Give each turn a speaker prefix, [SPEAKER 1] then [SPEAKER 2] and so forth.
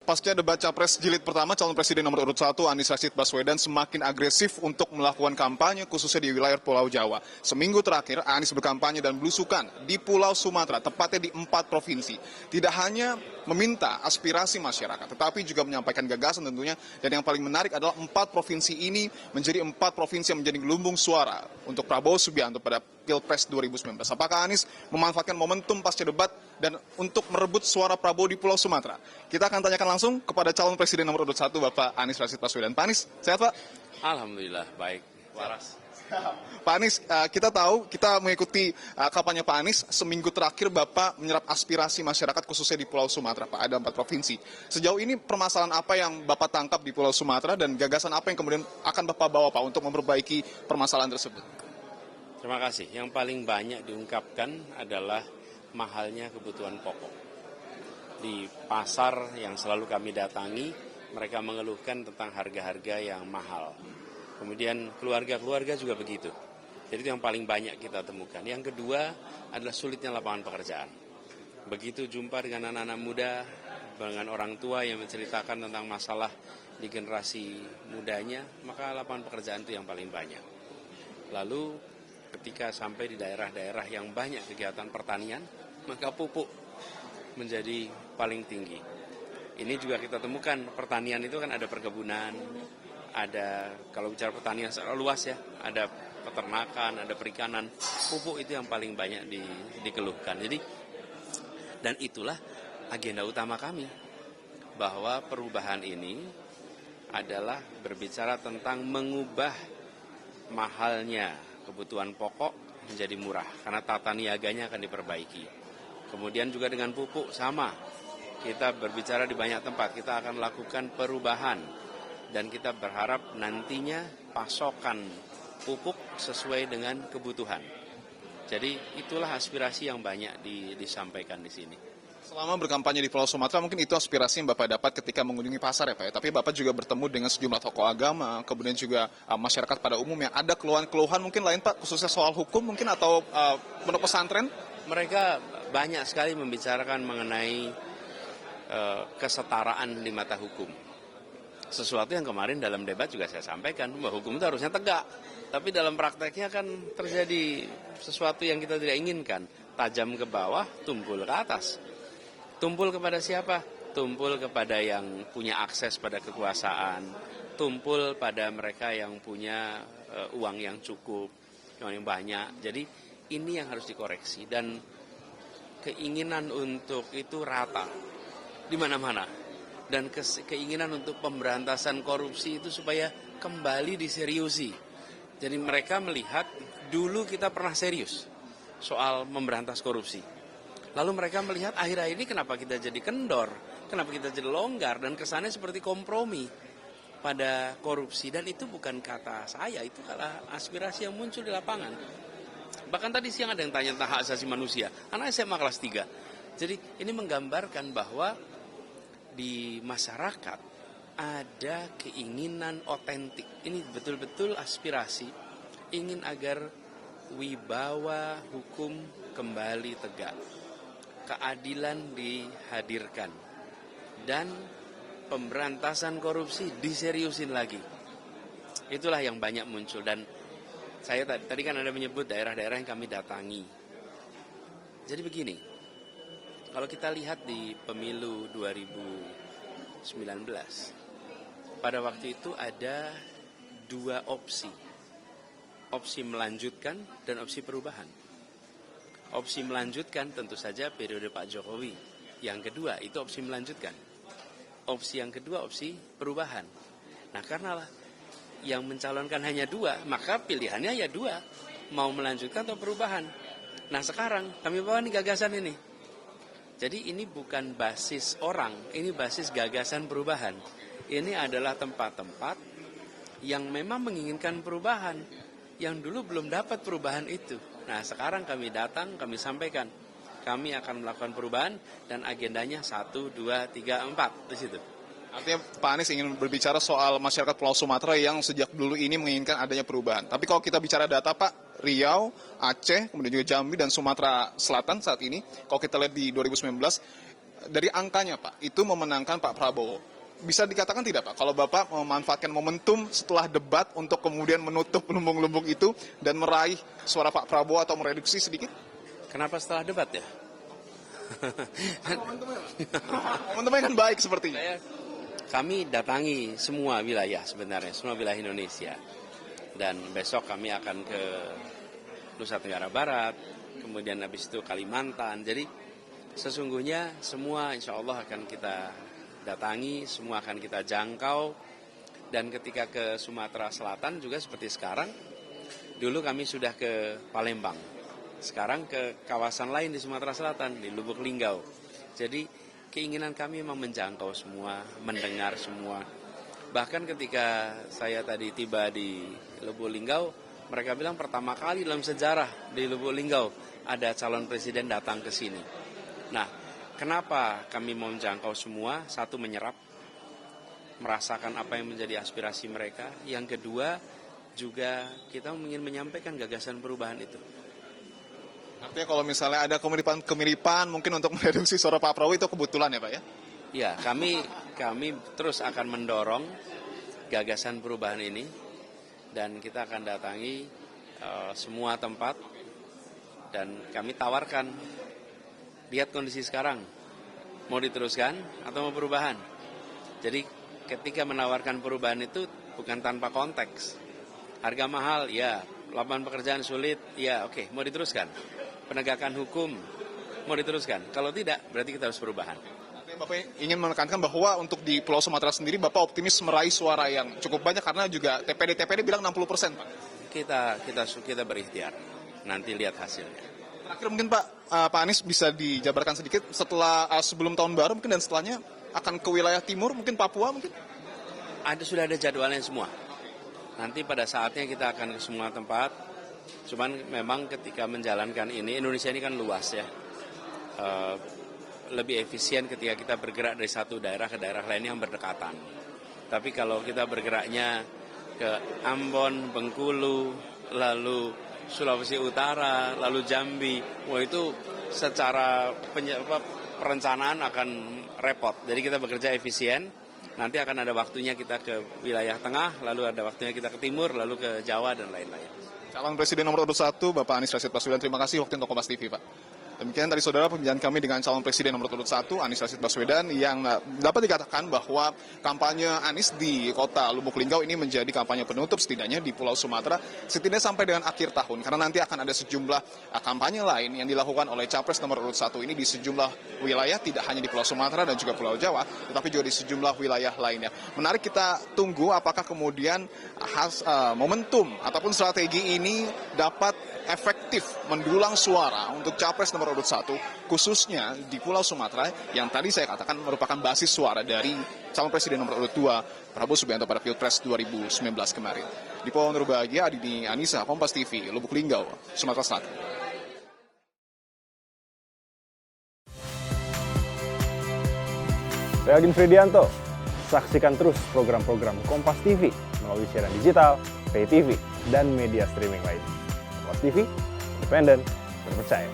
[SPEAKER 1] Pasca debat Capres jilid pertama, calon presiden nomor urut 1 Anies Rashid Baswedan semakin agresif untuk melakukan kampanye khususnya di wilayah Pulau Jawa. Seminggu terakhir, Anies berkampanye dan belusukan di Pulau Sumatera, tepatnya di 4 provinsi. Tidak hanya meminta aspirasi masyarakat, tetapi juga menyampaikan gagasan tentunya. Dan yang paling menarik adalah 4 provinsi ini menjadi 4 provinsi yang menjadi gelumbung suara untuk Prabowo Subianto pada Pilpres 2019. Apakah Anies memanfaatkan momentum pasca debat dan untuk merebut suara Prabowo di Pulau Sumatera? Kita akan tanyakan langsung kepada calon presiden nomor urut 1 Bapak Anies Rashid Baswedan. Pak Anies, sehat Pak?
[SPEAKER 2] Alhamdulillah, baik. Waras.
[SPEAKER 1] Pak Anies, kita tahu, kita mengikuti kampanye Pak Anies, seminggu terakhir Bapak menyerap aspirasi masyarakat khususnya di Pulau Sumatera, Pak, ada 4 provinsi. Sejauh ini permasalahan apa yang Bapak tangkap di Pulau Sumatera dan gagasan apa yang kemudian akan Bapak bawa Pak untuk memperbaiki permasalahan tersebut?
[SPEAKER 2] Terima kasih. Yang paling banyak diungkapkan adalah mahalnya kebutuhan pokok. Di pasar yang selalu kami datangi, mereka mengeluhkan tentang harga-harga yang mahal. Kemudian keluarga-keluarga juga begitu. Jadi itu yang paling banyak kita temukan. Yang kedua adalah sulitnya lapangan pekerjaan. Begitu jumpa dengan anak-anak muda, dengan orang tua yang menceritakan tentang masalah di generasi mudanya, maka lapangan pekerjaan itu yang paling banyak. Lalu ketika sampai di daerah-daerah yang banyak kegiatan pertanian, maka pupuk menjadi paling tinggi. Ini juga kita temukan, pertanian itu kan ada perkebunan, ada, kalau bicara pertanian secara luas ya, ada peternakan, ada perikanan, pupuk itu yang paling banyak dikeluhkan. Jadi, dan itulah agenda utama kami, bahwa perubahan ini adalah berbicara tentang mengubah mahalnya kebutuhan pokok menjadi murah, karena tata niaganya akan diperbaiki. Kemudian juga dengan pupuk sama, kita berbicara di banyak tempat, kita akan lakukan perubahan, dan kita berharap nantinya pasokan pupuk sesuai dengan kebutuhan. Jadi itulah aspirasi yang banyak disampaikan di sini.
[SPEAKER 1] Selama berkampanye di Pulau Sumatera, mungkin itu aspirasi yang Bapak dapat ketika mengunjungi pasar ya Pak ya. Tapi Bapak juga bertemu dengan sejumlah tokoh agama, kemudian juga masyarakat pada umumnya. Ada keluhan-keluhan mungkin lain Pak, khususnya soal hukum mungkin atau pondok pesantren?
[SPEAKER 2] Mereka banyak sekali membicarakan mengenai kesetaraan di mata hukum. Sesuatu yang kemarin dalam debat juga saya sampaikan, bahwa hukum itu harusnya tegak. Tapi dalam prakteknya kan terjadi sesuatu yang kita tidak inginkan. Tajam ke bawah, tumpul ke atas. Tumpul kepada siapa? Tumpul kepada yang punya akses pada kekuasaan. Tumpul pada mereka yang punya uang yang cukup, uang yang banyak. Jadi ini yang harus dikoreksi. Dan keinginan untuk itu rata di mana-mana. Dan keinginan untuk pemberantasan korupsi itu supaya kembali diseriusi. Jadi mereka melihat dulu kita pernah serius soal memberantas korupsi. Lalu mereka melihat akhir-akhir ini kenapa kita jadi kendor, kenapa kita jadi longgar, dan kesannya seperti kompromi pada korupsi. Dan itu bukan kata saya, itu kata aspirasi yang muncul di lapangan. Bahkan tadi siang ada yang tanya tentang hak asasi manusia, anak SMA kelas 3. Jadi ini menggambarkan bahwa di masyarakat ada keinginan otentik. Ini betul-betul aspirasi, ingin agar wibawa hukum kembali tegak, keadilan dihadirkan, dan pemberantasan korupsi diseriusin lagi. Itulah yang banyak muncul. Dan saya tadi kan ada menyebut daerah-daerah yang kami datangi. Jadi begini, kalau kita lihat di pemilu 2019, pada waktu itu ada 2 opsi. Opsi melanjutkan dan opsi perubahan. Opsi melanjutkan tentu saja periode Pak Jokowi. Yang kedua itu opsi melanjutkan. Opsi yang kedua opsi perubahan. Nah karena yang mencalonkan hanya 2, maka pilihannya ya 2. Mau melanjutkan atau perubahan. Nah sekarang kami bawa nih gagasan ini. Jadi ini bukan basis orang, ini basis gagasan perubahan. Ini adalah tempat-tempat yang memang menginginkan perubahan, yang dulu belum dapat perubahan itu. Nah sekarang kami datang, kami sampaikan, kami akan melakukan perubahan dan agendanya 1, 2, 3, 4 di situ.
[SPEAKER 1] Artinya Pak Anies ingin berbicara soal masyarakat Pulau Sumatera yang sejak dulu ini menginginkan adanya perubahan. Tapi kalau kita bicara data Pak, Riau, Aceh, kemudian juga Jambi dan Sumatera Selatan saat ini, kalau kita lihat di 2019, dari angkanya Pak, itu memenangkan Pak Prabowo. Bisa dikatakan tidak Pak, kalau Bapak memanfaatkan momentum setelah debat untuk kemudian menutup lumbung-lumbung itu dan meraih suara Pak Prabowo atau mereduksi sedikit?
[SPEAKER 2] Kenapa setelah debat ya?
[SPEAKER 1] Momentumnya kan baik sepertinya.
[SPEAKER 2] Kami datangi semua wilayah sebenarnya, semua wilayah Indonesia. Dan besok kami akan ke Nusa Tenggara Barat, kemudian habis itu Kalimantan. Jadi sesungguhnya semua insya Allah akan kita datangi, semua akan kita jangkau. Dan ketika ke Sumatera Selatan juga seperti sekarang, dulu kami sudah ke Palembang. Sekarang ke kawasan lain di Sumatera Selatan, di Lubuk Linggau. Jadi keinginan kami memang menjangkau semua, mendengar semua. Bahkan ketika saya tadi tiba di Lubuk Linggau, mereka bilang pertama kali dalam sejarah di Lubuk Linggau ada calon presiden datang ke sini. Nah, kenapa kami mau menjangkau semua? Satu, menyerap, merasakan apa yang menjadi aspirasi mereka. Yang kedua, juga kita ingin menyampaikan gagasan perubahan itu.
[SPEAKER 1] Artinya kalau misalnya ada kemiripan mungkin untuk mereduksi suara Pak Prabowo itu kebetulan ya Pak ya?
[SPEAKER 2] Ya, kami terus akan mendorong gagasan perubahan ini dan kita akan datangi semua tempat dan kami tawarkan, lihat kondisi sekarang, mau diteruskan atau mau perubahan. Jadi ketika menawarkan perubahan itu bukan tanpa konteks. Harga mahal, ya. Lapangan pekerjaan sulit, ya oke, mau diteruskan. Penegakan hukum, mau diteruskan. Kalau tidak, berarti kita harus perubahan.
[SPEAKER 1] Bapak ingin menekankan bahwa untuk di Pulau Sumatera sendiri Bapak optimis meraih suara yang cukup banyak karena juga TPD bilang 60% Pak.
[SPEAKER 2] Kita berikhtiar. Nanti lihat hasilnya.
[SPEAKER 1] Terakhir mungkin Pak Anies bisa dijabarkan sedikit setelah sebelum tahun baru mungkin dan setelahnya akan ke wilayah timur mungkin Papua mungkin.
[SPEAKER 2] Sudah ada jadwalnya semua. Nanti pada saatnya kita akan ke semua tempat. Cuman memang ketika menjalankan ini, Indonesia ini kan luas ya. Lebih efisien ketika kita bergerak dari satu daerah ke daerah lain yang berdekatan. Tapi kalau kita bergeraknya ke Ambon, Bengkulu, lalu Sulawesi Utara, lalu Jambi, wah itu secara perencanaan akan repot. Jadi kita bekerja efisien, nanti akan ada waktunya kita ke wilayah tengah, lalu ada waktunya kita ke timur, lalu ke Jawa dan lain-lain.
[SPEAKER 1] Calon Presiden nomor urut 1, Bapak Anies Rashid Baswedan, terima kasih waktu untuk Kompas TV, Pak. Demikian tadi saudara pembicaraan kami dengan calon presiden nomor urut 1, Anies Rashid Baswedan, yang dapat dikatakan bahwa kampanye Anies di kota Lubuk Linggau ini menjadi kampanye penutup setidaknya di Pulau Sumatera, setidaknya sampai dengan akhir tahun. Karena nanti akan ada sejumlah kampanye lain yang dilakukan oleh capres nomor urut 1 ini di sejumlah wilayah, tidak hanya di Pulau Sumatera dan juga Pulau Jawa, tetapi juga di sejumlah wilayah lainnya. Menarik kita tunggu apakah kemudian momentum ataupun strategi ini dapat efektif mendulang suara untuk capres nomor urut 1, khususnya di Pulau Sumatera yang tadi saya katakan merupakan basis suara dari calon presiden nomor urut 2 Prabowo Subianto pada Pilpres 2019 kemarin. Di Pulau Nurbahagia, Adini Anissa, Kompas TV, Lubuk Linggau, Sumatera Selatan.
[SPEAKER 3] Saya Agin Fridianto. Saksikan terus program-program Kompas TV melalui siaran digital, pay TV, dan media streaming lain. Kompas TV, independen, terpercaya.